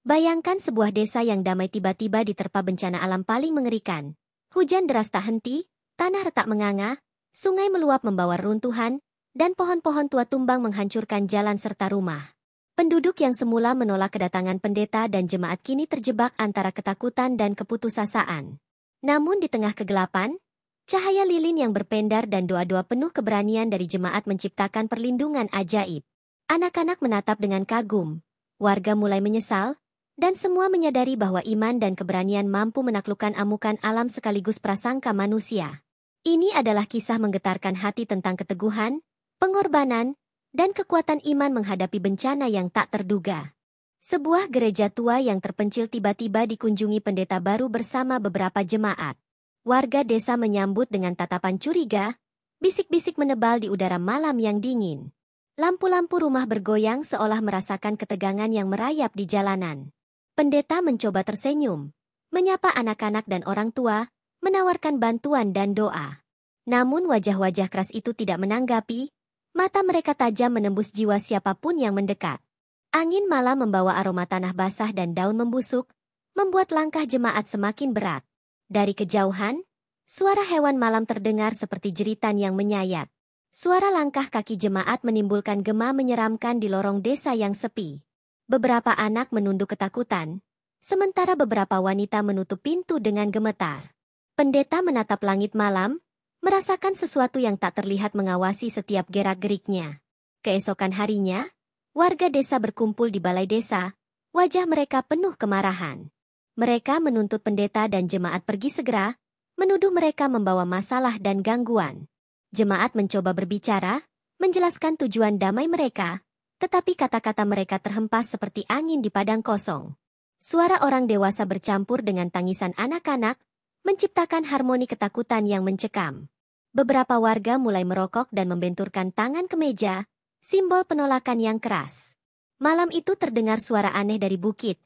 Bayangkan sebuah desa yang damai tiba-tiba diterpa bencana alam paling mengerikan. Hujan deras tak henti, tanah retak menganga, sungai meluap membawa runtuhan, dan pohon-pohon tua tumbang menghancurkan jalan serta rumah. Penduduk yang semula menolak kedatangan pendeta dan jemaat kini terjebak antara ketakutan dan keputusasaan. Namun di tengah kegelapan, cahaya lilin yang berpendar dan doa-doa penuh keberanian dari jemaat menciptakan perlindungan ajaib. Anak-anak menatap dengan kagum, warga mulai menyesal, dan semua menyadari bahwa iman dan keberanian mampu menaklukkan amukan alam sekaligus prasangka manusia. Ini adalah kisah menggetarkan hati tentang keteguhan, pengorbanan, dan kekuatan iman menghadapi bencana yang tak terduga. Sebuah gereja tua yang terpencil tiba-tiba dikunjungi pendeta baru bersama beberapa jemaat. Warga desa menyambut dengan tatapan curiga, bisik-bisik menebal di udara malam yang dingin. Lampu-lampu rumah bergoyang seolah merasakan ketegangan yang merayap di jalanan. Pendeta mencoba tersenyum, menyapa anak-anak dan orang tua, menawarkan bantuan dan doa. Namun wajah-wajah keras itu tidak menanggapi, mata mereka tajam menembus jiwa siapapun yang mendekat. Angin malam membawa aroma tanah basah dan daun membusuk, membuat langkah jemaat semakin berat. Dari kejauhan, suara hewan malam terdengar seperti jeritan yang menyayat. Suara langkah kaki jemaat menimbulkan gema menyeramkan di lorong desa yang sepi. Beberapa anak menunduk ketakutan, sementara beberapa wanita menutup pintu dengan gemetar. Pendeta menatap langit malam, merasakan sesuatu yang tak terlihat mengawasi setiap gerak-geriknya. Keesokan harinya, warga desa berkumpul di balai desa, wajah mereka penuh kemarahan. Mereka menuntut pendeta dan jemaat pergi segera, menuduh mereka membawa masalah dan gangguan. Jemaat mencoba berbicara, menjelaskan tujuan damai mereka, tetapi kata-kata mereka terhempas seperti angin di padang kosong. Suara orang dewasa bercampur dengan tangisan anak-anak, menciptakan harmoni ketakutan yang mencekam. Beberapa warga mulai merokok dan membenturkan tangan ke meja, simbol penolakan yang keras. Malam itu terdengar suara aneh dari bukit,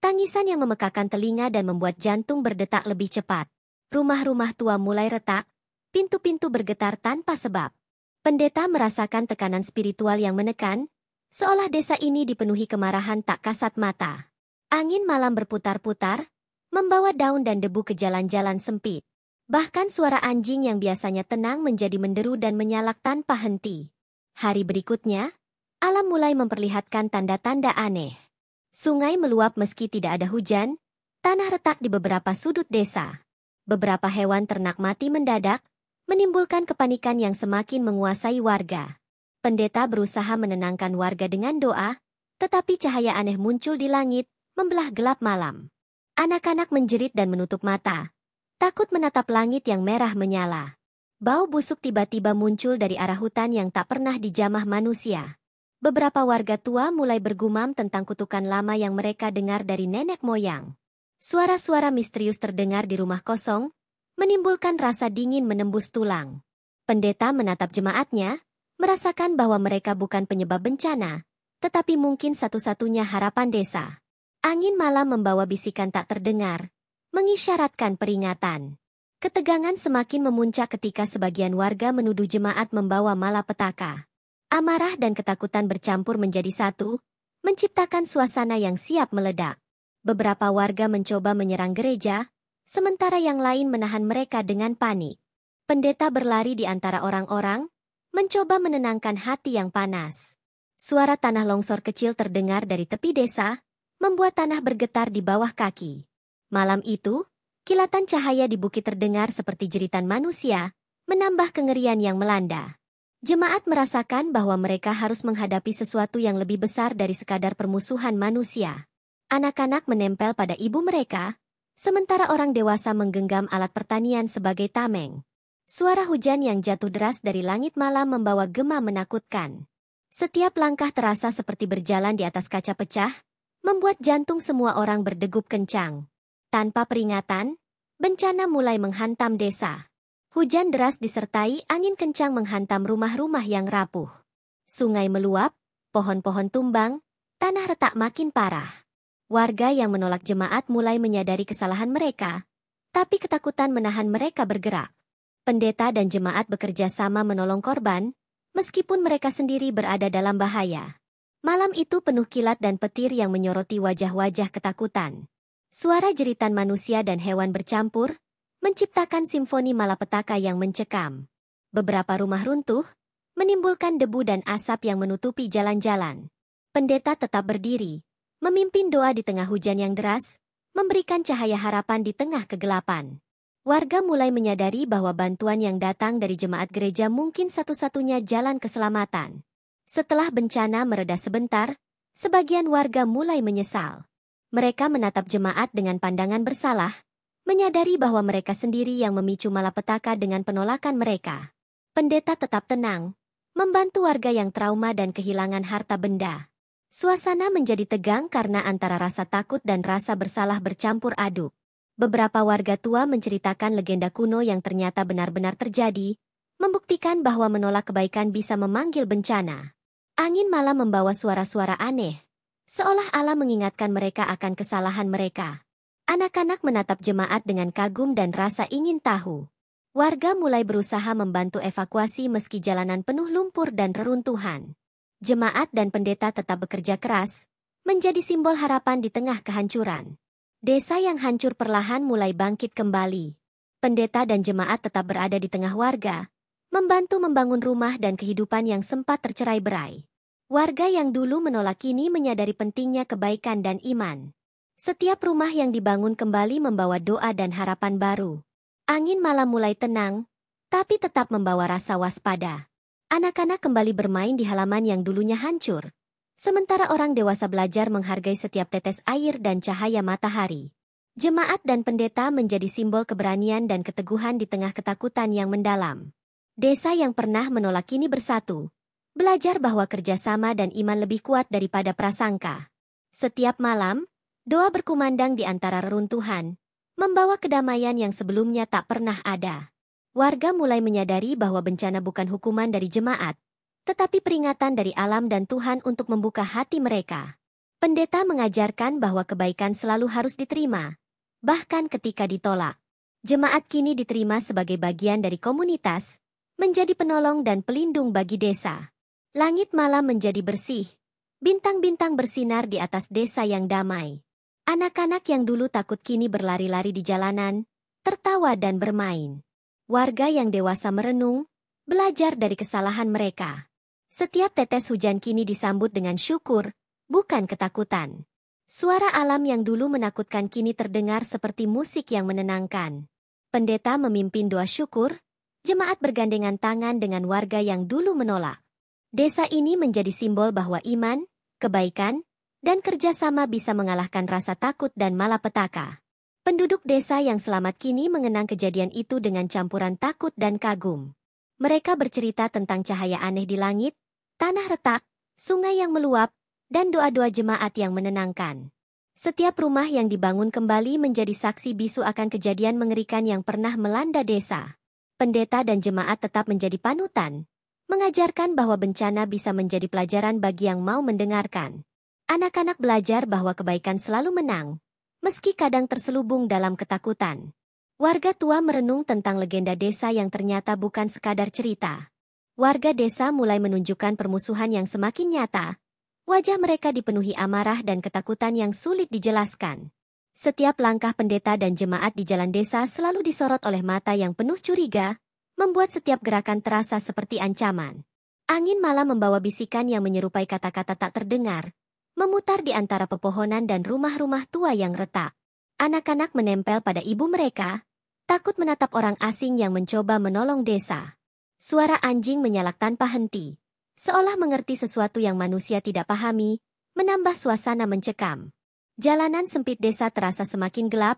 tangisan yang memekakan telinga dan membuat jantung berdetak lebih cepat. Rumah-rumah tua mulai retak, pintu-pintu bergetar tanpa sebab. Pendeta merasakan tekanan spiritual yang menekan, seolah desa ini dipenuhi kemarahan tak kasat mata. Angin malam berputar-putar, membawa daun dan debu ke jalan-jalan sempit. Bahkan suara anjing yang biasanya tenang menjadi menderu dan menyalak tanpa henti. Hari berikutnya, alam mulai memperlihatkan tanda-tanda aneh. Sungai meluap meski tidak ada hujan, tanah retak di beberapa sudut desa. Beberapa hewan ternak mati mendadak, menimbulkan kepanikan yang semakin menguasai warga. Pendeta berusaha menenangkan warga dengan doa, tetapi cahaya aneh muncul di langit, membelah gelap malam. Anak-anak menjerit dan menutup mata, takut menatap langit yang merah menyala. Bau busuk tiba-tiba muncul dari arah hutan yang tak pernah dijamah manusia. Beberapa warga tua mulai bergumam tentang kutukan lama yang mereka dengar dari nenek moyang. Suara-suara misterius terdengar di rumah kosong, menimbulkan rasa dingin menembus tulang. Pendeta menatap jemaatnya, merasakan bahwa mereka bukan penyebab bencana, tetapi mungkin satu-satunya harapan desa. Angin malam membawa bisikan tak terdengar, mengisyaratkan peringatan. Ketegangan semakin memuncak ketika sebagian warga menuduh jemaat membawa malapetaka. Amarah dan ketakutan bercampur menjadi satu, menciptakan suasana yang siap meledak. Beberapa warga mencoba menyerang gereja, sementara yang lain menahan mereka dengan panik. Pendeta berlari di antara orang-orang, mencoba menenangkan hati yang panas. Suara tanah longsor kecil terdengar dari tepi desa, membuat tanah bergetar di bawah kaki. Malam itu, kilatan cahaya di bukit terdengar seperti jeritan manusia, menambah kengerian yang melanda. Jemaat merasakan bahwa mereka harus menghadapi sesuatu yang lebih besar dari sekadar permusuhan manusia. Anak-anak menempel pada ibu mereka, sementara orang dewasa menggenggam alat pertanian sebagai tameng. Suara hujan yang jatuh deras dari langit malam membawa gema menakutkan. Setiap langkah terasa seperti berjalan di atas kaca pecah, membuat jantung semua orang berdegup kencang. Tanpa peringatan, bencana mulai menghantam desa. Hujan deras disertai angin kencang menghantam rumah-rumah yang rapuh. Sungai meluap, pohon-pohon tumbang, tanah retak makin parah. Warga yang menolak jemaat mulai menyadari kesalahan mereka, tapi ketakutan menahan mereka bergerak. Pendeta dan jemaat bekerja sama menolong korban, meskipun mereka sendiri berada dalam bahaya. Malam itu penuh kilat dan petir yang menyoroti wajah-wajah ketakutan. Suara jeritan manusia dan hewan bercampur, menciptakan simfoni malapetaka yang mencekam. Beberapa rumah runtuh, menimbulkan debu dan asap yang menutupi jalan-jalan. Pendeta tetap berdiri, memimpin doa di tengah hujan yang deras, memberikan cahaya harapan di tengah kegelapan. Warga mulai menyadari bahwa bantuan yang datang dari jemaat gereja mungkin satu-satunya jalan keselamatan. Setelah bencana mereda sebentar, sebagian warga mulai menyesal. Mereka menatap jemaat dengan pandangan bersalah, menyadari bahwa mereka sendiri yang memicu malapetaka dengan penolakan mereka. Pendeta tetap tenang, membantu warga yang trauma dan kehilangan harta benda. Suasana menjadi tegang karena antara rasa takut dan rasa bersalah bercampur aduk. Beberapa warga tua menceritakan legenda kuno yang ternyata benar-benar terjadi, membuktikan bahwa menolak kebaikan bisa memanggil bencana. Angin malam membawa suara-suara aneh, seolah Allah mengingatkan mereka akan kesalahan mereka. Anak-anak menatap jemaat dengan kagum dan rasa ingin tahu. Warga mulai berusaha membantu evakuasi meski jalanan penuh lumpur dan reruntuhan. Jemaat dan pendeta tetap bekerja keras, menjadi simbol harapan di tengah kehancuran. Desa yang hancur perlahan mulai bangkit kembali. Pendeta dan jemaat tetap berada di tengah warga, membantu membangun rumah dan kehidupan yang sempat tercerai-berai. Warga yang dulu menolak kini menyadari pentingnya kebaikan dan iman. Setiap rumah yang dibangun kembali membawa doa dan harapan baru. Angin malam mulai tenang, tapi tetap membawa rasa waspada. Anak-anak kembali bermain di halaman yang dulunya hancur, sementara orang dewasa belajar menghargai setiap tetes air dan cahaya matahari. Jemaat dan pendeta menjadi simbol keberanian dan keteguhan di tengah ketakutan yang mendalam. Desa yang pernah menolak kini bersatu, belajar bahwa kerjasama dan iman lebih kuat daripada prasangka. Setiap malam, doa berkumandang di antara reruntuhan, membawa kedamaian yang sebelumnya tak pernah ada. Warga mulai menyadari bahwa bencana bukan hukuman dari jemaat, tetapi peringatan dari alam dan Tuhan untuk membuka hati mereka. Pendeta mengajarkan bahwa kebaikan selalu harus diterima, bahkan ketika ditolak. Jemaat kini diterima sebagai bagian dari komunitas, menjadi penolong dan pelindung bagi desa. Langit malam menjadi bersih, bintang-bintang bersinar di atas desa yang damai. Anak-anak yang dulu takut kini berlari-lari di jalanan, tertawa dan bermain. Warga yang dewasa merenung, belajar dari kesalahan mereka. Setiap tetes hujan kini disambut dengan syukur, bukan ketakutan. Suara alam yang dulu menakutkan kini terdengar seperti musik yang menenangkan. Pendeta memimpin doa syukur, jemaat bergandengan tangan dengan warga yang dulu menolak. Desa ini menjadi simbol bahwa iman, kebaikan, dan kerjasama bisa mengalahkan rasa takut dan malapetaka. Penduduk desa yang selamat kini mengenang kejadian itu dengan campuran takut dan kagum. Mereka bercerita tentang cahaya aneh di langit, tanah retak, sungai yang meluap, dan doa-doa jemaat yang menenangkan. Setiap rumah yang dibangun kembali menjadi saksi bisu akan kejadian mengerikan yang pernah melanda desa. Pendeta dan jemaat tetap menjadi panutan, mengajarkan bahwa bencana bisa menjadi pelajaran bagi yang mau mendengarkan. Anak-anak belajar bahwa kebaikan selalu menang, meski kadang terselubung dalam ketakutan. Warga tua merenung tentang legenda desa yang ternyata bukan sekadar cerita. Warga desa mulai menunjukkan permusuhan yang semakin nyata. Wajah mereka dipenuhi amarah dan ketakutan yang sulit dijelaskan. Setiap langkah pendeta dan jemaat di jalan desa selalu disorot oleh mata yang penuh curiga, membuat setiap gerakan terasa seperti ancaman. Angin malam membawa bisikan yang menyerupai kata-kata tak terdengar, memutar di antara pepohonan dan rumah-rumah tua yang retak. Anak-anak menempel pada ibu mereka, takut menatap orang asing yang mencoba menolong desa. Suara anjing menyalak tanpa henti, seolah mengerti sesuatu yang manusia tidak pahami, menambah suasana mencekam. Jalanan sempit desa terasa semakin gelap,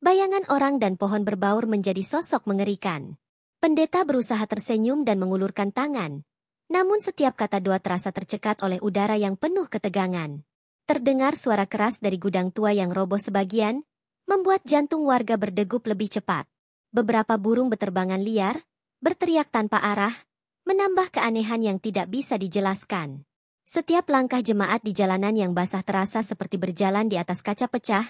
bayangan orang dan pohon berbaur menjadi sosok mengerikan. Pendeta berusaha tersenyum dan mengulurkan tangan, namun setiap kata doa terasa tercekat oleh udara yang penuh ketegangan. Terdengar suara keras dari gudang tua yang roboh sebagian, membuat jantung warga berdegup lebih cepat. Beberapa burung beterbangan liar, berteriak tanpa arah, menambah keanehan yang tidak bisa dijelaskan. Setiap langkah jemaat di jalanan yang basah terasa seperti berjalan di atas kaca pecah,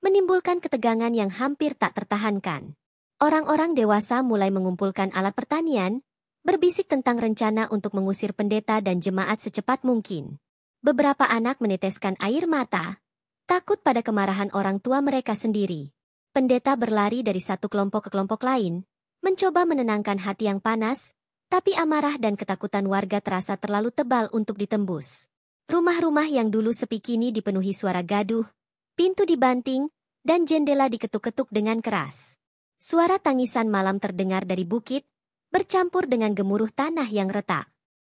menimbulkan ketegangan yang hampir tak tertahankan. Orang-orang dewasa mulai mengumpulkan alat pertanian, berbisik tentang rencana untuk mengusir pendeta dan jemaat secepat mungkin. Beberapa anak meneteskan air mata, takut pada kemarahan orang tua mereka sendiri. Pendeta berlari dari satu kelompok ke kelompok lain, mencoba menenangkan hati yang panas, tapi amarah dan ketakutan warga terasa terlalu tebal untuk ditembus. Rumah-rumah yang dulu sepi kini dipenuhi suara gaduh, pintu dibanting, dan jendela diketuk-ketuk dengan keras. Suara tangisan malam terdengar dari bukit, bercampur dengan gemuruh tanah yang retak.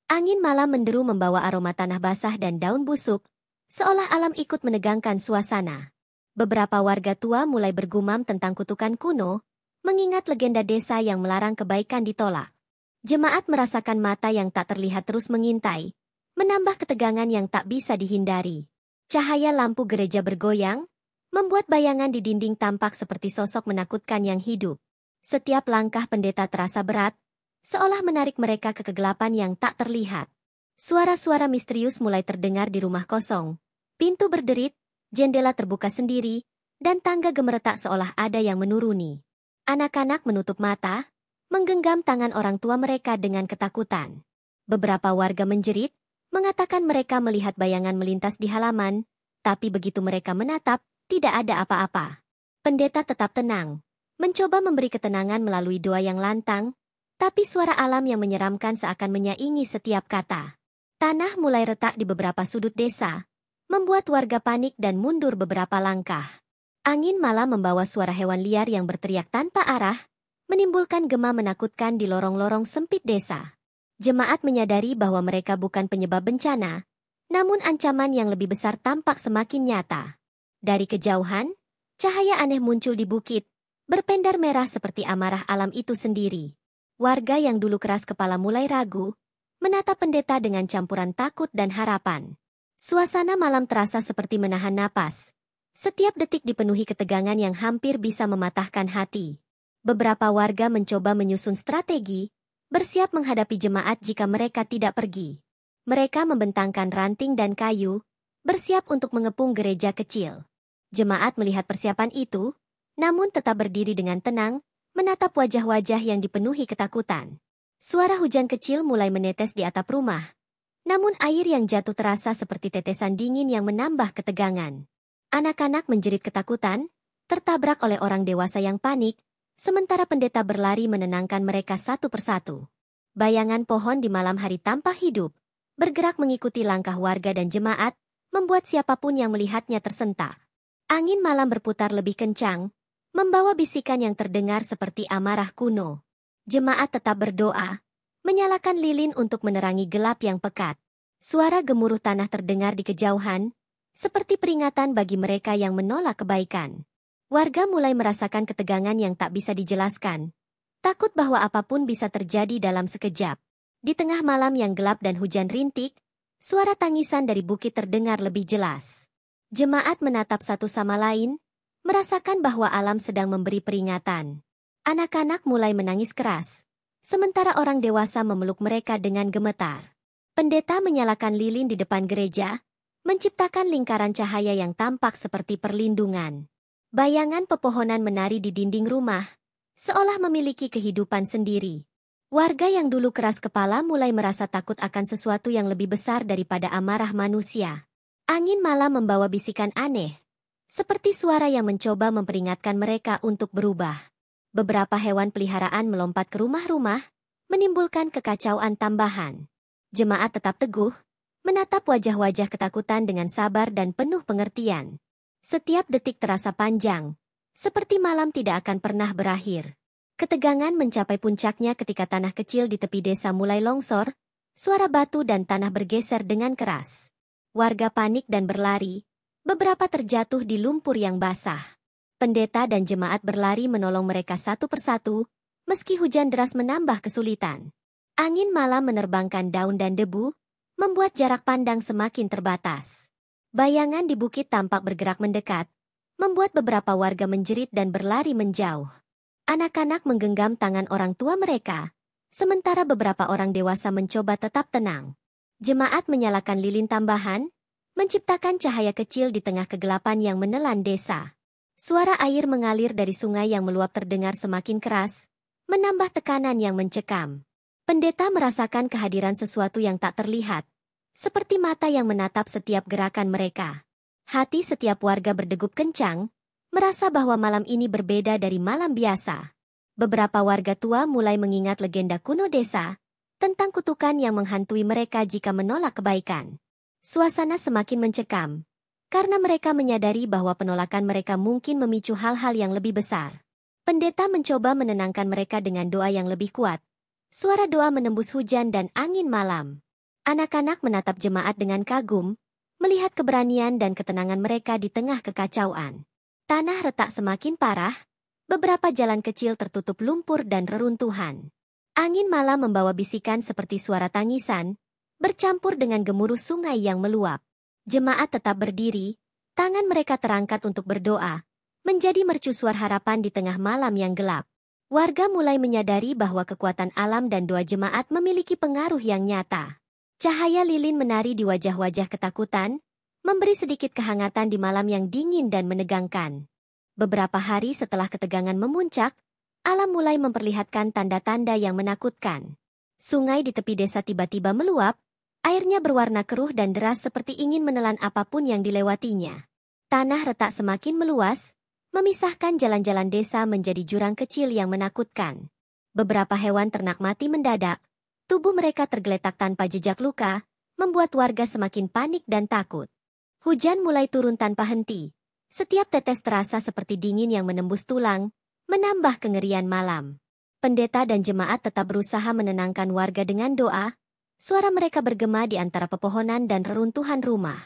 Angin malam menderu membawa aroma tanah basah dan daun busuk, seolah alam ikut menegangkan suasana. Beberapa warga tua mulai bergumam tentang kutukan kuno, mengingat legenda desa yang melarang kebaikan ditolak. Jemaat merasakan mata yang tak terlihat terus mengintai, menambah ketegangan yang tak bisa dihindari. Cahaya lampu gereja bergoyang, membuat bayangan di dinding tampak seperti sosok menakutkan yang hidup. Setiap langkah pendeta terasa berat, seolah menarik mereka ke kegelapan yang tak terlihat. Suara-suara misterius mulai terdengar di rumah kosong. Pintu berderit, jendela terbuka sendiri, dan tangga gemeretak seolah ada yang menuruni. Anak-anak menutup mata, menggenggam tangan orang tua mereka dengan ketakutan. Beberapa warga menjerit, mengatakan mereka melihat bayangan melintas di halaman, tapi begitu mereka menatap, tidak ada apa-apa. Pendeta tetap tenang, mencoba memberi ketenangan melalui doa yang lantang, tapi suara alam yang menyeramkan seakan menyaingi setiap kata. Tanah mulai retak di beberapa sudut desa, membuat warga panik dan mundur beberapa langkah. Angin malam membawa suara hewan liar yang berteriak tanpa arah, menimbulkan gema menakutkan di lorong-lorong sempit desa. Jemaat menyadari bahwa mereka bukan penyebab bencana, namun ancaman yang lebih besar tampak semakin nyata. Dari kejauhan, cahaya aneh muncul di bukit, berpendar merah seperti amarah alam itu sendiri. Warga yang dulu keras kepala mulai ragu, menatap pendeta dengan campuran takut dan harapan. Suasana malam terasa seperti menahan napas. Setiap detik dipenuhi ketegangan yang hampir bisa mematahkan hati. Beberapa warga mencoba menyusun strategi, bersiap menghadapi jemaat jika mereka tidak pergi. Mereka membentangkan ranting dan kayu, bersiap untuk mengepung gereja kecil. Jemaat melihat persiapan itu, namun tetap berdiri dengan tenang, menatap wajah-wajah yang dipenuhi ketakutan. Suara hujan kecil mulai menetes di atap rumah, namun air yang jatuh terasa seperti tetesan dingin yang menambah ketegangan. Anak-anak menjerit ketakutan, tertabrak oleh orang dewasa yang panik, sementara pendeta berlari menenangkan mereka satu persatu. Bayangan pohon di malam hari tampak hidup, bergerak mengikuti langkah warga dan jemaat, membuat siapapun yang melihatnya tersentak. Angin malam berputar lebih kencang, membawa bisikan yang terdengar seperti amarah kuno. Jemaat tetap berdoa, menyalakan lilin untuk menerangi gelap yang pekat. Suara gemuruh tanah terdengar di kejauhan, seperti peringatan bagi mereka yang menolak kebaikan. Warga mulai merasakan ketegangan yang tak bisa dijelaskan, takut bahwa apapun bisa terjadi dalam sekejap. Di tengah malam yang gelap dan hujan rintik, suara tangisan dari bukit terdengar lebih jelas. Jemaat menatap satu sama lain, merasakan bahwa alam sedang memberi peringatan. Anak-anak mulai menangis keras, sementara orang dewasa memeluk mereka dengan gemetar. Pendeta menyalakan lilin di depan gereja, menciptakan lingkaran cahaya yang tampak seperti perlindungan. Bayangan pepohonan menari di dinding rumah, seolah memiliki kehidupan sendiri. Warga yang dulu keras kepala mulai merasa takut akan sesuatu yang lebih besar daripada amarah manusia. Angin malam membawa bisikan aneh, seperti suara yang mencoba memperingatkan mereka untuk berubah. Beberapa hewan peliharaan melompat ke rumah-rumah, menimbulkan kekacauan tambahan. Jemaat tetap teguh, menatap wajah-wajah ketakutan dengan sabar dan penuh pengertian. Setiap detik terasa panjang, seperti malam tidak akan pernah berakhir. Ketegangan mencapai puncaknya ketika tanah kecil di tepi desa mulai longsor, suara batu dan tanah bergeser dengan keras. Warga panik dan berlari, beberapa terjatuh di lumpur yang basah. Pendeta dan jemaat berlari menolong mereka satu persatu, meski hujan deras menambah kesulitan. Angin malam menerbangkan daun dan debu, membuat jarak pandang semakin terbatas. Bayangan di bukit tampak bergerak mendekat, membuat beberapa warga menjerit dan berlari menjauh. Anak-anak menggenggam tangan orang tua mereka, sementara beberapa orang dewasa mencoba tetap tenang. Jemaat menyalakan lilin tambahan, menciptakan cahaya kecil di tengah kegelapan yang menelan desa. Suara air mengalir dari sungai yang meluap terdengar semakin keras, menambah tekanan yang mencekam. Pendeta merasakan kehadiran sesuatu yang tak terlihat, seperti mata yang menatap setiap gerakan mereka. Hati setiap warga berdegup kencang, merasa bahwa malam ini berbeda dari malam biasa. Beberapa warga tua mulai mengingat legenda kuno desa tentang kutukan yang menghantui mereka jika menolak kebaikan. Suasana semakin mencekam, karena mereka menyadari bahwa penolakan mereka mungkin memicu hal-hal yang lebih besar. Pendeta mencoba menenangkan mereka dengan doa yang lebih kuat. Suara doa menembus hujan dan angin malam. Anak-anak menatap jemaat dengan kagum, melihat keberanian dan ketenangan mereka di tengah kekacauan. Tanah retak semakin parah, beberapa jalan kecil tertutup lumpur dan reruntuhan. Angin malam membawa bisikan seperti suara tangisan, bercampur dengan gemuruh sungai yang meluap. Jemaat tetap berdiri, tangan mereka terangkat untuk berdoa, menjadi mercusuar harapan di tengah malam yang gelap. Warga mulai menyadari bahwa kekuatan alam dan doa jemaat memiliki pengaruh yang nyata. Cahaya lilin menari di wajah-wajah ketakutan, memberi sedikit kehangatan di malam yang dingin dan menegangkan. Beberapa hari setelah ketegangan memuncak, alam mulai memperlihatkan tanda-tanda yang menakutkan. Sungai di tepi desa tiba-tiba meluap, airnya berwarna keruh dan deras seperti ingin menelan apapun yang dilewatinya. Tanah retak semakin meluas, memisahkan jalan-jalan desa menjadi jurang kecil yang menakutkan. Beberapa hewan ternak mati mendadak, tubuh mereka tergeletak tanpa jejak luka, membuat warga semakin panik dan takut. Hujan mulai turun tanpa henti. Setiap tetes terasa seperti dingin yang menembus tulang, menambah kengerian malam. Pendeta dan jemaat tetap berusaha menenangkan warga dengan doa. Suara mereka bergema di antara pepohonan dan reruntuhan rumah.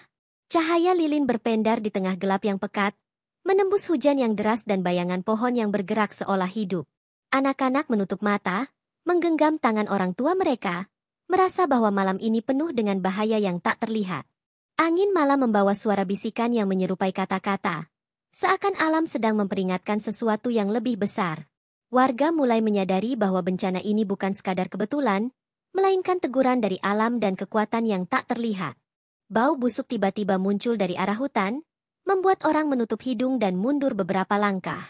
Cahaya lilin berpendar di tengah gelap yang pekat, menembus hujan yang deras dan bayangan pohon yang bergerak seolah hidup. Anak-anak menutup mata, menggenggam tangan orang tua mereka, merasa bahwa malam ini penuh dengan bahaya yang tak terlihat. Angin malam membawa suara bisikan yang menyerupai kata-kata, seakan alam sedang memperingatkan sesuatu yang lebih besar. Warga mulai menyadari bahwa bencana ini bukan sekadar kebetulan, melainkan teguran dari alam dan kekuatan yang tak terlihat. Bau busuk tiba-tiba muncul dari arah hutan, membuat orang menutup hidung dan mundur beberapa langkah.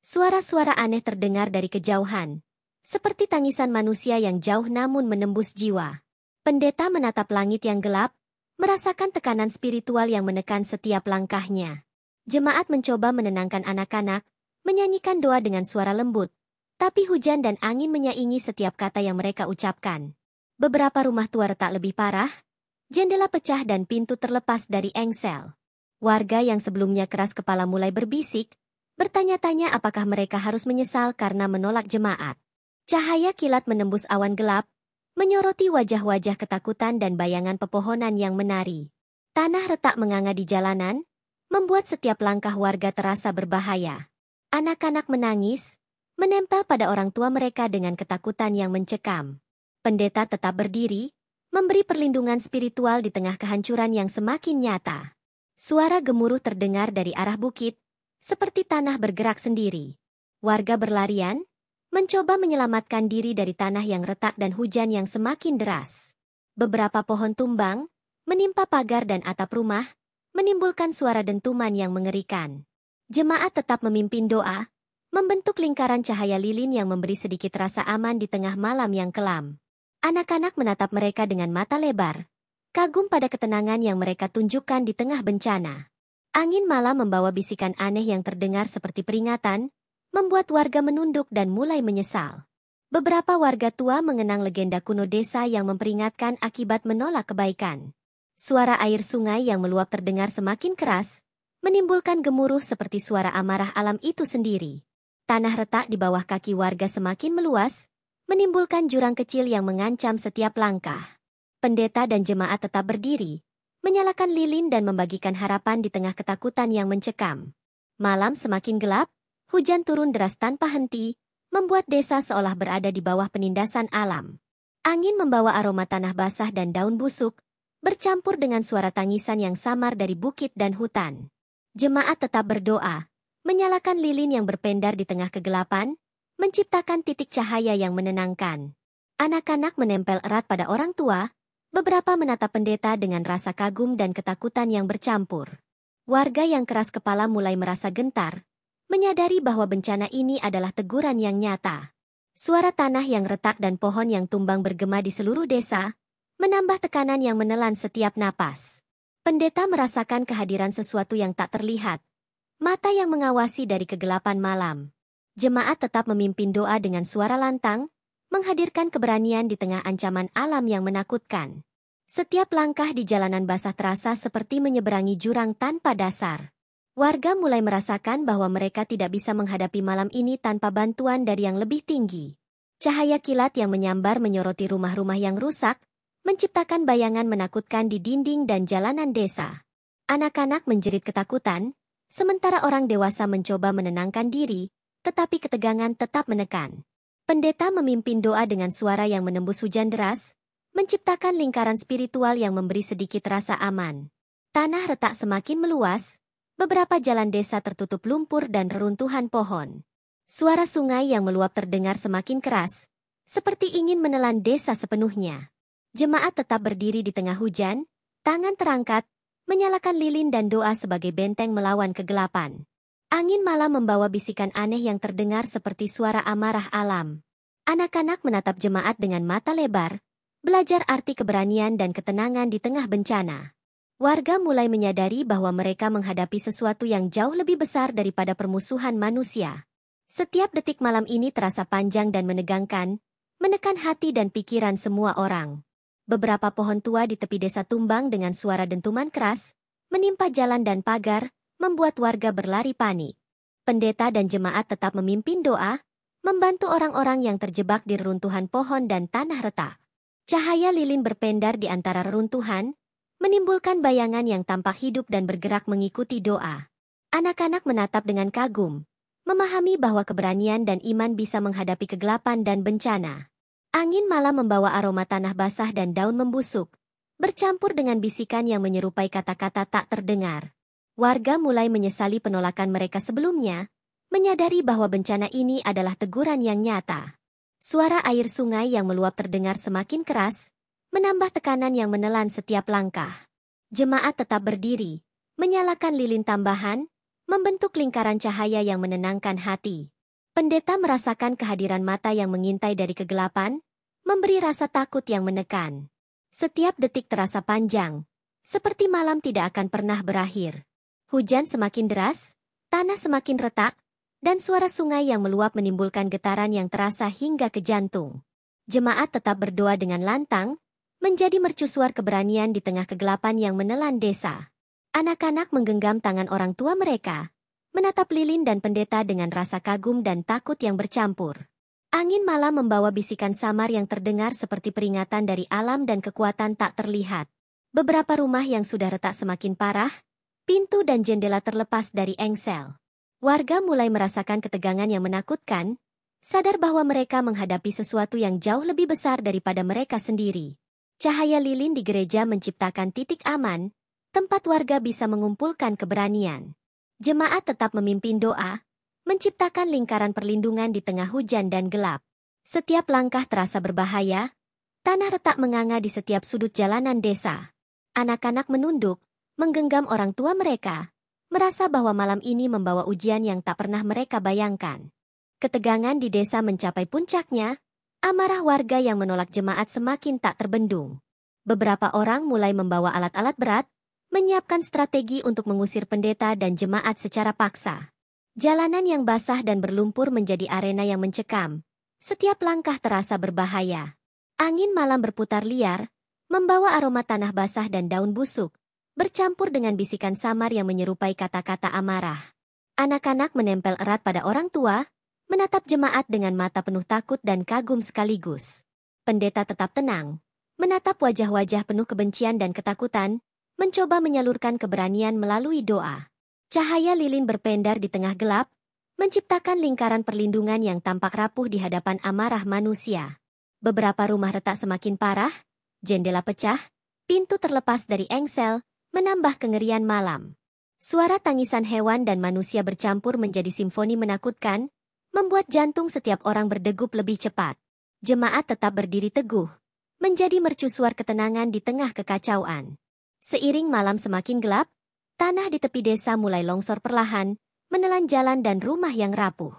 Suara-suara aneh terdengar dari kejauhan, seperti tangisan manusia yang jauh namun menembus jiwa. Pendeta menatap langit yang gelap, merasakan tekanan spiritual yang menekan setiap langkahnya. Jemaat mencoba menenangkan anak-anak, menyanyikan doa dengan suara lembut, tapi hujan dan angin menyaingi setiap kata yang mereka ucapkan. Beberapa rumah tua retak lebih parah, jendela pecah dan pintu terlepas dari engsel. Warga yang sebelumnya keras kepala mulai berbisik, bertanya-tanya apakah mereka harus menyesal karena menolak jemaat. Cahaya kilat menembus awan gelap, menyoroti wajah-wajah ketakutan dan bayangan pepohonan yang menari. Tanah retak menganga di jalanan, membuat setiap langkah warga terasa berbahaya. Anak-anak menangis, menempel pada orang tua mereka dengan ketakutan yang mencekam. Pendeta tetap berdiri, memberi perlindungan spiritual di tengah kehancuran yang semakin nyata. Suara gemuruh terdengar dari arah bukit, seperti tanah bergerak sendiri. Warga berlarian, mencoba menyelamatkan diri dari tanah yang retak dan hujan yang semakin deras. Beberapa pohon tumbang, menimpa pagar dan atap rumah, menimbulkan suara dentuman yang mengerikan. Jemaat tetap memimpin doa, membentuk lingkaran cahaya lilin yang memberi sedikit rasa aman di tengah malam yang kelam. Anak-anak menatap mereka dengan mata lebar, kagum pada ketenangan yang mereka tunjukkan di tengah bencana. Angin malam membawa bisikan aneh yang terdengar seperti peringatan, membuat warga menunduk dan mulai menyesal. Beberapa warga tua mengenang legenda kuno desa yang memperingatkan akibat menolak kebaikan. Suara air sungai yang meluap terdengar semakin keras, menimbulkan gemuruh seperti suara amarah alam itu sendiri. Tanah retak di bawah kaki warga semakin meluas, menimbulkan jurang kecil yang mengancam setiap langkah. Pendeta dan jemaat tetap berdiri, menyalakan lilin dan membagikan harapan di tengah ketakutan yang mencekam. Malam semakin gelap, hujan turun deras tanpa henti, membuat desa seolah berada di bawah penindasan alam. Angin membawa aroma tanah basah dan daun busuk, bercampur dengan suara tangisan yang samar dari bukit dan hutan. Jemaat tetap berdoa, menyalakan lilin yang berpendar di tengah kegelapan, menciptakan titik cahaya yang menenangkan. Anak-anak menempel erat pada orang tua, beberapa menatap pendeta dengan rasa kagum dan ketakutan yang bercampur. Warga yang keras kepala mulai merasa gentar, menyadari bahwa bencana ini adalah teguran yang nyata. Suara tanah yang retak dan pohon yang tumbang bergema di seluruh desa, menambah tekanan yang menelan setiap napas. Pendeta merasakan kehadiran sesuatu yang tak terlihat, mata yang mengawasi dari kegelapan malam. Jemaat tetap memimpin doa dengan suara lantang, menghadirkan keberanian di tengah ancaman alam yang menakutkan. Setiap langkah di jalanan basah terasa seperti menyeberangi jurang tanpa dasar. Warga mulai merasakan bahwa mereka tidak bisa menghadapi malam ini tanpa bantuan dari yang lebih tinggi. Cahaya kilat yang menyambar menyoroti rumah-rumah yang rusak, menciptakan bayangan menakutkan di dinding dan jalanan desa. Anak-anak menjerit ketakutan, sementara orang dewasa mencoba menenangkan diri, tetapi ketegangan tetap menekan. Pendeta memimpin doa dengan suara yang menembus hujan deras, menciptakan lingkaran spiritual yang memberi sedikit rasa aman. Tanah retak semakin meluas, beberapa jalan desa tertutup lumpur dan reruntuhan pohon. Suara sungai yang meluap terdengar semakin keras, seperti ingin menelan desa sepenuhnya. Jemaat tetap berdiri di tengah hujan, tangan terangkat, menyalakan lilin dan doa sebagai benteng melawan kegelapan. Angin malam membawa bisikan aneh yang terdengar seperti suara amarah alam. Anak-anak menatap jemaat dengan mata lebar, belajar arti keberanian dan ketenangan di tengah bencana. Warga mulai menyadari bahwa mereka menghadapi sesuatu yang jauh lebih besar daripada permusuhan manusia. Setiap detik malam ini terasa panjang dan menegangkan, menekan hati dan pikiran semua orang. Beberapa pohon tua di tepi desa tumbang dengan suara dentuman keras, menimpa jalan dan pagar, membuat warga berlari panik. Pendeta dan jemaat tetap memimpin doa, membantu orang-orang yang terjebak di reruntuhan pohon dan tanah retak. Cahaya lilin berpendar di antara reruntuhan, menimbulkan bayangan yang tampak hidup dan bergerak mengikuti doa. Anak-anak menatap dengan kagum, memahami bahwa keberanian dan iman bisa menghadapi kegelapan dan bencana. Angin malam membawa aroma tanah basah dan daun membusuk, bercampur dengan bisikan yang menyerupai kata-kata tak terdengar. Warga mulai menyesali penolakan mereka sebelumnya, menyadari bahwa bencana ini adalah teguran yang nyata. Suara air sungai yang meluap terdengar semakin keras, menambah tekanan yang menelan setiap langkah. Jemaat tetap berdiri, menyalakan lilin tambahan, membentuk lingkaran cahaya yang menenangkan hati. Pendeta merasakan kehadiran mata yang mengintai dari kegelapan, memberi rasa takut yang menekan. Setiap detik terasa panjang, seperti malam tidak akan pernah berakhir. Hujan semakin deras, tanah semakin retak, dan suara sungai yang meluap menimbulkan getaran yang terasa hingga ke jantung. Jemaat tetap berdoa dengan lantang, menjadi mercusuar keberanian di tengah kegelapan yang menelan desa. Anak-anak menggenggam tangan orang tua mereka, menatap lilin dan pendeta dengan rasa kagum dan takut yang bercampur. Angin malam membawa bisikan samar yang terdengar seperti peringatan dari alam dan kekuatan tak terlihat. Beberapa rumah yang sudah retak semakin parah, pintu dan jendela terlepas dari engsel. Warga mulai merasakan ketegangan yang menakutkan, sadar bahwa mereka menghadapi sesuatu yang jauh lebih besar daripada mereka sendiri. Cahaya lilin di gereja menciptakan titik aman, tempat warga bisa mengumpulkan keberanian. Jemaat tetap memimpin doa, menciptakan lingkaran perlindungan di tengah hujan dan gelap. Setiap langkah terasa berbahaya, tanah retak menganga di setiap sudut jalanan desa. Anak-anak menunduk, menggenggam orang tua mereka, merasa bahwa malam ini membawa ujian yang tak pernah mereka bayangkan. Ketegangan di desa mencapai puncaknya, amarah warga yang menolak jemaat semakin tak terbendung. Beberapa orang mulai membawa alat-alat berat, menyiapkan strategi untuk mengusir pendeta dan jemaat secara paksa. Jalanan yang basah dan berlumpur menjadi arena yang mencekam. Setiap langkah terasa berbahaya. Angin malam berputar liar, membawa aroma tanah basah dan daun busuk, bercampur dengan bisikan samar yang menyerupai kata-kata amarah. Anak-anak menempel erat pada orang tua, menatap jemaat dengan mata penuh takut dan kagum sekaligus. Pendeta tetap tenang, menatap wajah-wajah penuh kebencian dan ketakutan, mencoba menyalurkan keberanian melalui doa. Cahaya lilin berpendar di tengah gelap, menciptakan lingkaran perlindungan yang tampak rapuh di hadapan amarah manusia. Beberapa rumah retak semakin parah, jendela pecah, pintu terlepas dari engsel, menambah kengerian malam. Suara tangisan hewan dan manusia bercampur menjadi simfoni menakutkan, membuat jantung setiap orang berdegup lebih cepat. Jemaat tetap berdiri teguh, menjadi mercusuar ketenangan di tengah kekacauan. Seiring malam semakin gelap, tanah di tepi desa mulai longsor perlahan, menelan jalan dan rumah yang rapuh.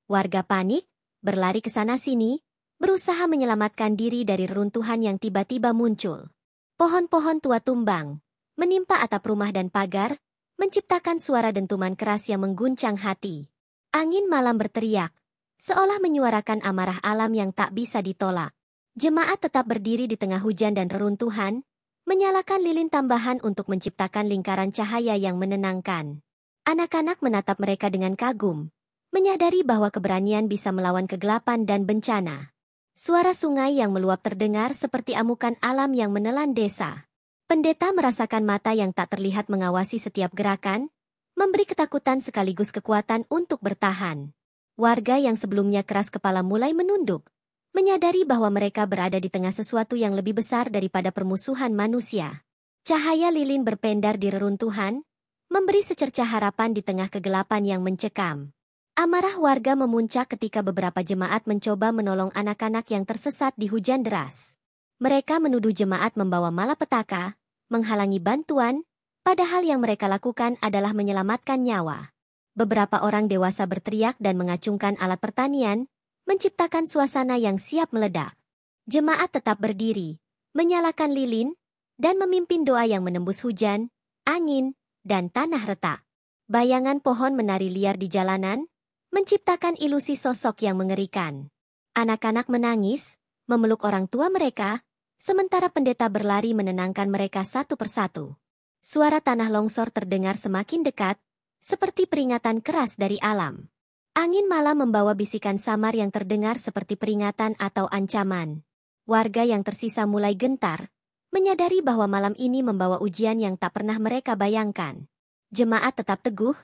Warga panik, berlari ke sana-sini, berusaha menyelamatkan diri dari reruntuhan yang tiba-tiba muncul. Pohon-pohon tua tumbang, menimpa atap rumah dan pagar, menciptakan suara dentuman keras yang mengguncang hati. Angin malam berteriak, seolah menyuarakan amarah alam yang tak bisa ditolak. Jemaat tetap berdiri di tengah hujan dan reruntuhan, menyalakan lilin tambahan untuk menciptakan lingkaran cahaya yang menenangkan. Anak-anak menatap mereka dengan kagum, menyadari bahwa keberanian bisa melawan kegelapan dan bencana. Suara sungai yang meluap terdengar seperti amukan alam yang menelan desa. Pendeta merasakan mata yang tak terlihat mengawasi setiap gerakan, memberi ketakutan sekaligus kekuatan untuk bertahan. Warga yang sebelumnya keras kepala mulai menunduk, menyadari bahwa mereka berada di tengah sesuatu yang lebih besar daripada permusuhan manusia. Cahaya lilin berpendar di reruntuhan, memberi secercah harapan di tengah kegelapan yang mencekam. Amarah warga memuncak ketika beberapa jemaat mencoba menolong anak-anak yang tersesat di hujan deras. Mereka menuduh jemaat membawa malapetaka, menghalangi bantuan, padahal yang mereka lakukan adalah menyelamatkan nyawa. Beberapa orang dewasa berteriak dan mengacungkan alat pertanian, menciptakan suasana yang siap meledak. Jemaat tetap berdiri, menyalakan lilin, dan memimpin doa yang menembus hujan, angin, dan tanah retak. Bayangan pohon menari liar di jalanan, menciptakan ilusi sosok yang mengerikan. Anak-anak menangis, memeluk orang tua mereka, sementara pendeta berlari menenangkan mereka satu persatu. Suara tanah longsor terdengar semakin dekat, seperti peringatan keras dari alam. Angin malam membawa bisikan samar yang terdengar seperti peringatan atau ancaman. Warga yang tersisa mulai gentar, menyadari bahwa malam ini membawa ujian yang tak pernah mereka bayangkan. Jemaat tetap teguh,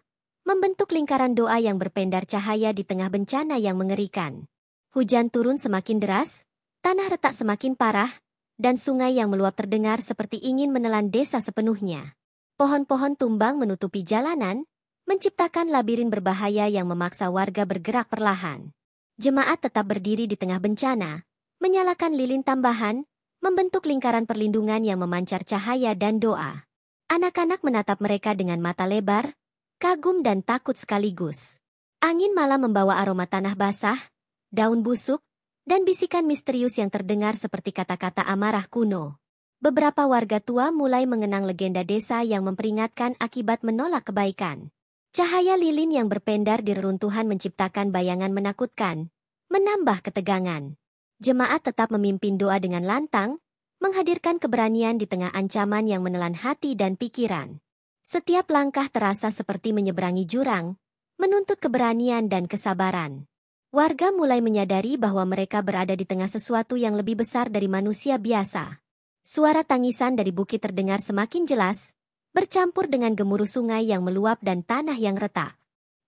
membentuk lingkaran doa yang berpendar cahaya di tengah bencana yang mengerikan. Hujan turun semakin deras, tanah retak semakin parah, dan sungai yang meluap terdengar seperti ingin menelan desa sepenuhnya. Pohon-pohon tumbang menutupi jalanan, menciptakan labirin berbahaya yang memaksa warga bergerak perlahan. Jemaat tetap berdiri di tengah bencana, menyalakan lilin tambahan, membentuk lingkaran perlindungan yang memancar cahaya dan doa. Anak-anak menatap mereka dengan mata lebar, kagum dan takut sekaligus. Angin malam membawa aroma tanah basah, daun busuk, dan bisikan misterius yang terdengar seperti kata-kata amarah kuno. Beberapa warga tua mulai mengenang legenda desa yang memperingatkan akibat menolak kebaikan. Cahaya lilin yang berpendar di reruntuhan menciptakan bayangan menakutkan, menambah ketegangan. Jemaat tetap memimpin doa dengan lantang, menghadirkan keberanian di tengah ancaman yang menelan hati dan pikiran. Setiap langkah terasa seperti menyeberangi jurang, menuntut keberanian dan kesabaran. Warga mulai menyadari bahwa mereka berada di tengah sesuatu yang lebih besar dari manusia biasa. Suara tangisan dari bukit terdengar semakin jelas, bercampur dengan gemuruh sungai yang meluap dan tanah yang retak.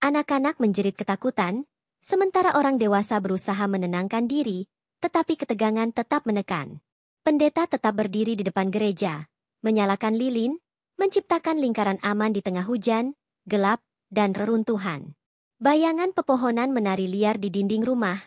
Anak-anak menjerit ketakutan, sementara orang dewasa berusaha menenangkan diri, tetapi ketegangan tetap menekan. Pendeta tetap berdiri di depan gereja, menyalakan lilin, menciptakan lingkaran aman di tengah hujan, gelap, dan reruntuhan. Bayangan pepohonan menari liar di dinding rumah,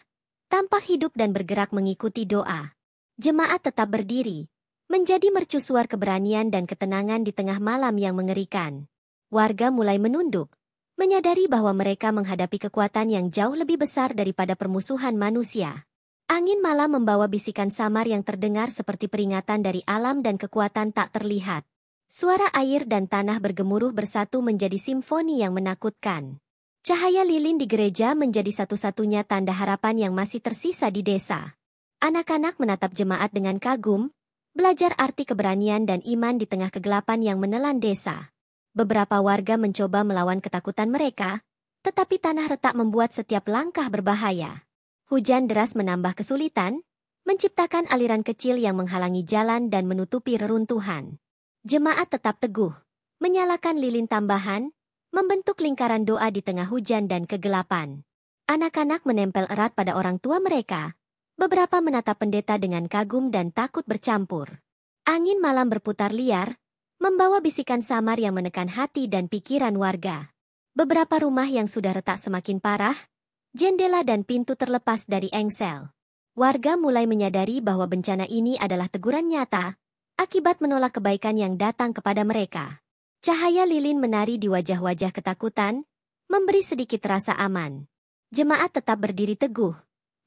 tampak hidup dan bergerak mengikuti doa. Jemaat tetap berdiri, menjadi mercusuar keberanian dan ketenangan di tengah malam yang mengerikan. Warga mulai menunduk, menyadari bahwa mereka menghadapi kekuatan yang jauh lebih besar daripada permusuhan manusia. Angin malam membawa bisikan samar yang terdengar seperti peringatan dari alam dan kekuatan tak terlihat. Suara air dan tanah bergemuruh bersatu menjadi simfoni yang menakutkan. Cahaya lilin di gereja menjadi satu-satunya tanda harapan yang masih tersisa di desa. Anak-anak menatap jemaat dengan kagum, belajar arti keberanian dan iman di tengah kegelapan yang menelan desa. Beberapa warga mencoba melawan ketakutan mereka, tetapi tanah retak membuat setiap langkah berbahaya. Hujan deras menambah kesulitan, menciptakan aliran kecil yang menghalangi jalan dan menutupi reruntuhan. Jemaat tetap teguh, menyalakan lilin tambahan, membentuk lingkaran doa di tengah hujan dan kegelapan. Anak-anak menempel erat pada orang tua mereka, beberapa menatap pendeta dengan kagum dan takut bercampur. Angin malam berputar liar, membawa bisikan samar yang menekan hati dan pikiran warga. Beberapa rumah yang sudah retak semakin parah, jendela dan pintu terlepas dari engsel. Warga mulai menyadari bahwa bencana ini adalah teguran nyata, akibat menolak kebaikan yang datang kepada mereka. Cahaya lilin menari di wajah-wajah ketakutan, memberi sedikit rasa aman. Jemaat tetap berdiri teguh,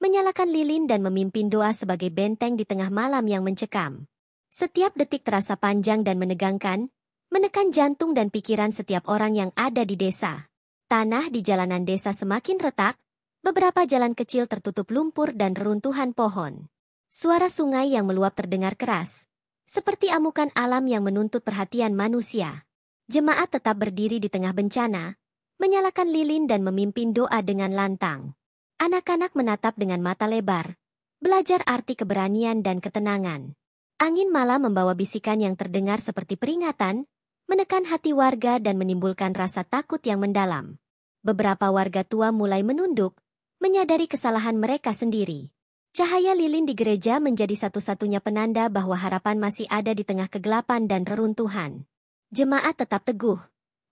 menyalakan lilin dan memimpin doa sebagai benteng di tengah malam yang mencekam. Setiap detik terasa panjang dan menegangkan, menekan jantung dan pikiran setiap orang yang ada di desa. Tanah di jalanan desa semakin retak, beberapa jalan kecil tertutup lumpur dan reruntuhan pohon. Suara sungai yang meluap terdengar keras, seperti amukan alam yang menuntut perhatian manusia. Jemaat tetap berdiri di tengah bencana, menyalakan lilin dan memimpin doa dengan lantang. Anak-anak menatap dengan mata lebar, belajar arti keberanian dan ketenangan. Angin malam membawa bisikan yang terdengar seperti peringatan, menekan hati warga dan menimbulkan rasa takut yang mendalam. Beberapa warga tua mulai menunduk, menyadari kesalahan mereka sendiri. Cahaya lilin di gereja menjadi satu-satunya penanda bahwa harapan masih ada di tengah kegelapan dan reruntuhan. Jemaat tetap teguh,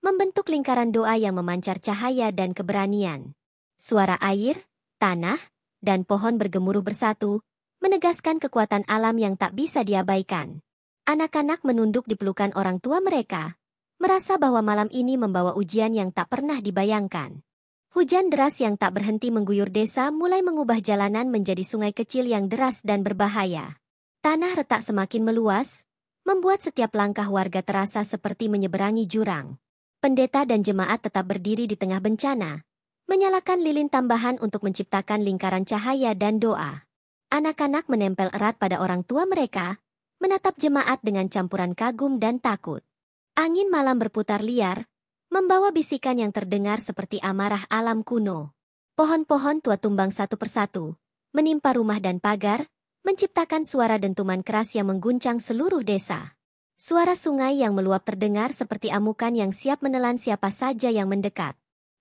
membentuk lingkaran doa yang memancar cahaya dan keberanian. Suara air, tanah, dan pohon bergemuruh bersatu, menegaskan kekuatan alam yang tak bisa diabaikan. Anak-anak menunduk di pelukan orang tua mereka, merasa bahwa malam ini membawa ujian yang tak pernah dibayangkan. Hujan deras yang tak berhenti mengguyur desa mulai mengubah jalanan menjadi sungai kecil yang deras dan berbahaya. Tanah retak semakin meluas, membuat setiap langkah warga terasa seperti menyeberangi jurang. Pendeta dan jemaat tetap berdiri di tengah bencana, menyalakan lilin tambahan untuk menciptakan lingkaran cahaya dan doa. Anak-anak menempel erat pada orang tua mereka, menatap jemaat dengan campuran kagum dan takut. Angin malam berputar liar, membawa bisikan yang terdengar seperti amarah alam kuno. Pohon-pohon tua tumbang satu persatu, menimpa rumah dan pagar, menciptakan suara dentuman keras yang mengguncang seluruh desa. Suara sungai yang meluap terdengar seperti amukan yang siap menelan siapa saja yang mendekat.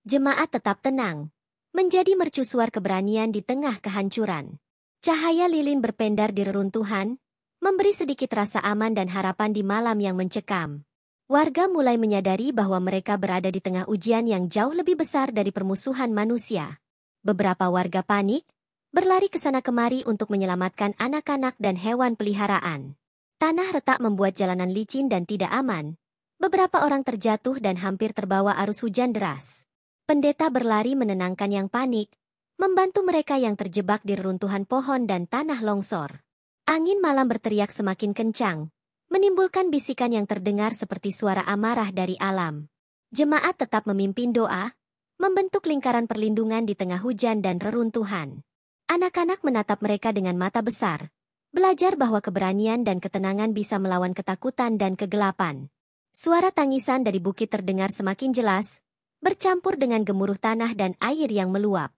Jemaat tetap tenang, menjadi mercusuar keberanian di tengah kehancuran. Cahaya lilin berpendar di reruntuhan, memberi sedikit rasa aman dan harapan di malam yang mencekam. Warga mulai menyadari bahwa mereka berada di tengah ujian yang jauh lebih besar dari permusuhan manusia. Beberapa warga panik, berlari ke sana kemari untuk menyelamatkan anak-anak dan hewan peliharaan. Tanah retak membuat jalanan licin dan tidak aman. Beberapa orang terjatuh dan hampir terbawa arus hujan deras. Pendeta berlari menenangkan yang panik, membantu mereka yang terjebak di reruntuhan pohon dan tanah longsor. Angin malam berteriak semakin kencang, menimbulkan bisikan yang terdengar seperti suara amarah dari alam. Jemaat tetap memimpin doa, membentuk lingkaran perlindungan di tengah hujan dan reruntuhan. Anak-anak menatap mereka dengan mata besar, belajar bahwa keberanian dan ketenangan bisa melawan ketakutan dan kegelapan. Suara tangisan dari bukit terdengar semakin jelas, bercampur dengan gemuruh tanah dan air yang meluap.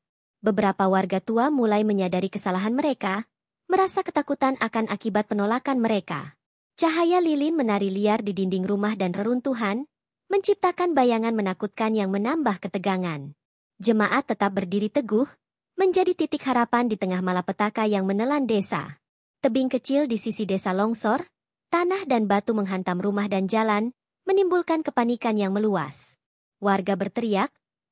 Beberapa warga tua mulai menyadari kesalahan mereka, merasa ketakutan akan akibat penolakan mereka. Cahaya lilin menari liar di dinding rumah dan reruntuhan, menciptakan bayangan menakutkan yang menambah ketegangan. Jemaat tetap berdiri teguh, menjadi titik harapan di tengah malapetaka yang menelan desa. Tebing kecil di sisi desa longsor, tanah dan batu menghantam rumah dan jalan, menimbulkan kepanikan yang meluas. Warga berteriak,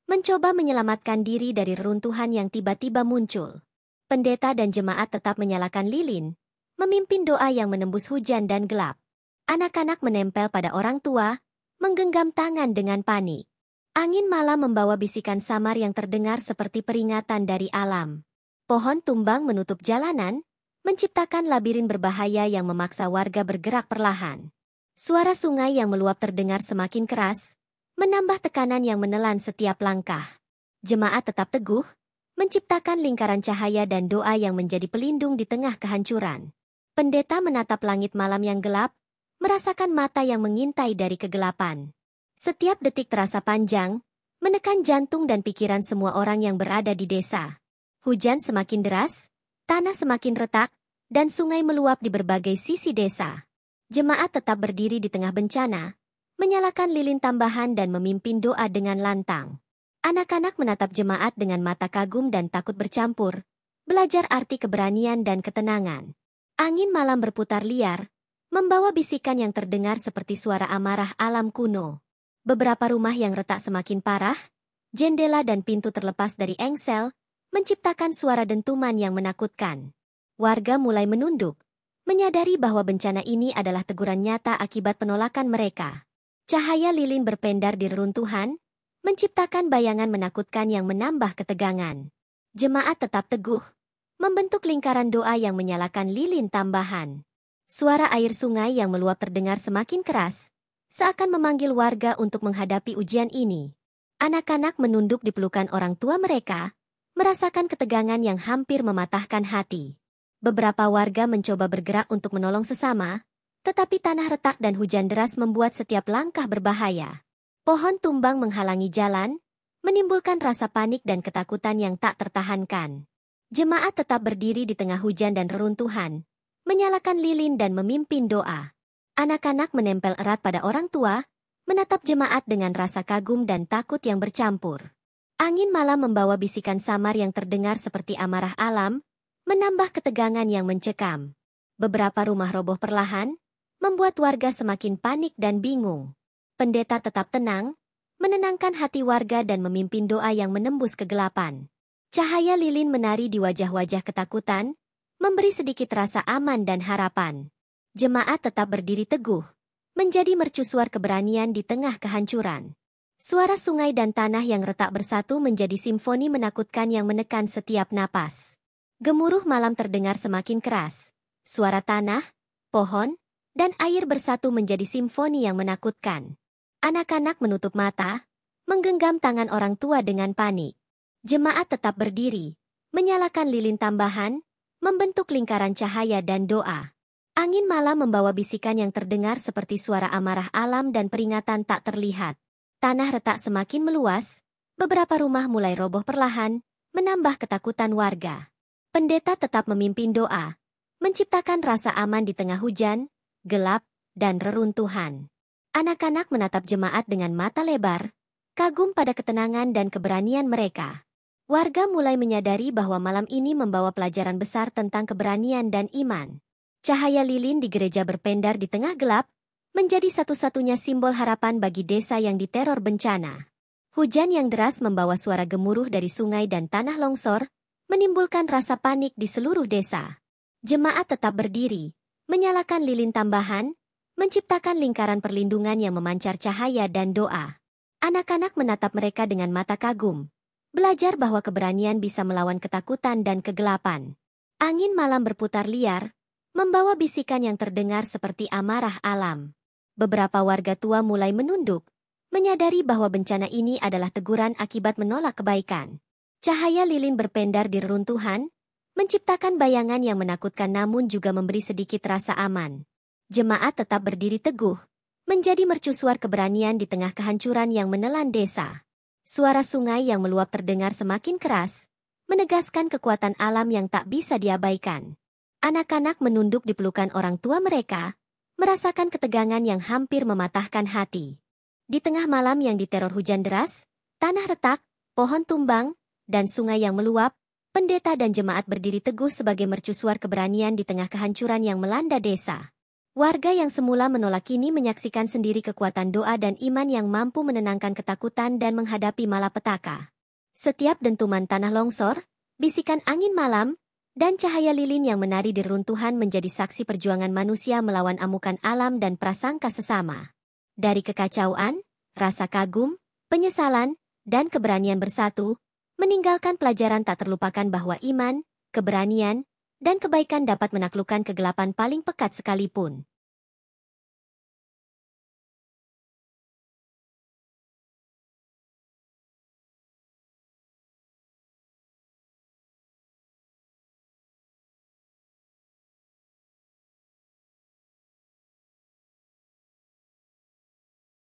mencoba menyelamatkan diri dari reruntuhan yang tiba-tiba muncul. Pendeta dan jemaat tetap menyalakan lilin, memimpin doa yang menembus hujan dan gelap. Anak-anak menempel pada orang tua, menggenggam tangan dengan panik. Angin malam membawa bisikan samar yang terdengar seperti peringatan dari alam. Pohon tumbang menutup jalanan, menciptakan labirin berbahaya yang memaksa warga bergerak perlahan. Suara sungai yang meluap terdengar semakin keras, menambah tekanan yang menelan setiap langkah. Jemaat tetap teguh, menciptakan lingkaran cahaya dan doa yang menjadi pelindung di tengah kehancuran. Pendeta menatap langit malam yang gelap, merasakan mata yang mengintai dari kegelapan. Setiap detik terasa panjang, menekan jantung dan pikiran semua orang yang berada di desa. Hujan semakin deras, tanah semakin retak, dan sungai meluap di berbagai sisi desa. Jemaat tetap berdiri di tengah bencana, menyalakan lilin tambahan dan memimpin doa dengan lantang. Anak-anak menatap jemaat dengan mata kagum dan takut bercampur, belajar arti keberanian dan ketenangan. Angin malam berputar liar, membawa bisikan yang terdengar seperti suara amarah alam kuno. Beberapa rumah yang retak semakin parah, jendela dan pintu terlepas dari engsel, menciptakan suara dentuman yang menakutkan. Warga mulai menunduk, menyadari bahwa bencana ini adalah teguran nyata akibat penolakan mereka. Cahaya lilin berpendar di reruntuhan, menciptakan bayangan menakutkan yang menambah ketegangan. Jemaat tetap teguh, membentuk lingkaran doa yang menyalakan lilin tambahan. Suara air sungai yang meluap terdengar semakin keras, seakan memanggil warga untuk menghadapi ujian ini. Anak-anak menunduk di pelukan orang tua mereka, merasakan ketegangan yang hampir mematahkan hati. Beberapa warga mencoba bergerak untuk menolong sesama, tetapi tanah retak dan hujan deras membuat setiap langkah berbahaya. Pohon tumbang menghalangi jalan, menimbulkan rasa panik dan ketakutan yang tak tertahankan. Jemaat tetap berdiri di tengah hujan dan reruntuhan, menyalakan lilin dan memimpin doa. Anak-anak menempel erat pada orang tua, menatap jemaat dengan rasa kagum dan takut yang bercampur. Angin malam membawa bisikan samar yang terdengar seperti amarah alam, menambah ketegangan yang mencekam. Beberapa rumah roboh perlahan, membuat warga semakin panik dan bingung. Pendeta tetap tenang, menenangkan hati warga dan memimpin doa yang menembus kegelapan. Cahaya lilin menari di wajah-wajah ketakutan, memberi sedikit rasa aman dan harapan. Jemaat tetap berdiri teguh, menjadi mercusuar keberanian di tengah kehancuran. Suara sungai dan tanah yang retak bersatu menjadi simfoni menakutkan yang menekan setiap napas. Gemuruh malam terdengar semakin keras. Suara tanah, pohon, dan air bersatu menjadi simfoni yang menakutkan. Anak-anak menutup mata, menggenggam tangan orang tua dengan panik. Jemaat tetap berdiri, menyalakan lilin tambahan, membentuk lingkaran cahaya dan doa. Angin malam membawa bisikan yang terdengar seperti suara amarah alam dan peringatan tak terlihat. Tanah retak semakin meluas, beberapa rumah mulai roboh perlahan, menambah ketakutan warga. Pendeta tetap memimpin doa, menciptakan rasa aman di tengah hujan, gelap, dan reruntuhan. Anak-anak menatap jemaat dengan mata lebar, kagum pada ketenangan dan keberanian mereka. Warga mulai menyadari bahwa malam ini membawa pelajaran besar tentang keberanian dan iman. Cahaya lilin di gereja berpendar di tengah gelap, menjadi satu-satunya simbol harapan bagi desa yang diteror bencana. Hujan yang deras membawa suara gemuruh dari sungai dan tanah longsor, menimbulkan rasa panik di seluruh desa. Jemaat tetap berdiri, menyalakan lilin tambahan, menciptakan lingkaran perlindungan yang memancar cahaya dan doa. Anak-anak menatap mereka dengan mata kagum, belajar bahwa keberanian bisa melawan ketakutan dan kegelapan. Angin malam berputar liar, membawa bisikan yang terdengar seperti amarah alam. Beberapa warga tua mulai menunduk, menyadari bahwa bencana ini adalah teguran akibat menolak kebaikan. Cahaya lilin berpendar di reruntuhan, menciptakan bayangan yang menakutkan namun juga memberi sedikit rasa aman. Jemaat tetap berdiri teguh, menjadi mercusuar keberanian di tengah kehancuran yang menelan desa. Suara sungai yang meluap terdengar semakin keras, menegaskan kekuatan alam yang tak bisa diabaikan. Anak-anak menunduk di pelukan orang tua mereka, merasakan ketegangan yang hampir mematahkan hati. Di tengah malam yang diteror hujan deras, tanah retak, pohon tumbang, dan sungai yang meluap, pendeta dan jemaat berdiri teguh sebagai mercusuar keberanian di tengah kehancuran yang melanda desa. Warga yang semula menolak kini menyaksikan sendiri kekuatan doa dan iman yang mampu menenangkan ketakutan dan menghadapi malapetaka. Setiap dentuman tanah longsor, bisikan angin malam, dan cahaya lilin yang menari di reruntuhan menjadi saksi perjuangan manusia melawan amukan alam dan prasangka sesama. Dari kekacauan, rasa kagum, penyesalan, dan keberanian bersatu, meninggalkan pelajaran tak terlupakan bahwa iman, keberanian, dan kebaikan dapat menaklukkan kegelapan paling pekat sekalipun.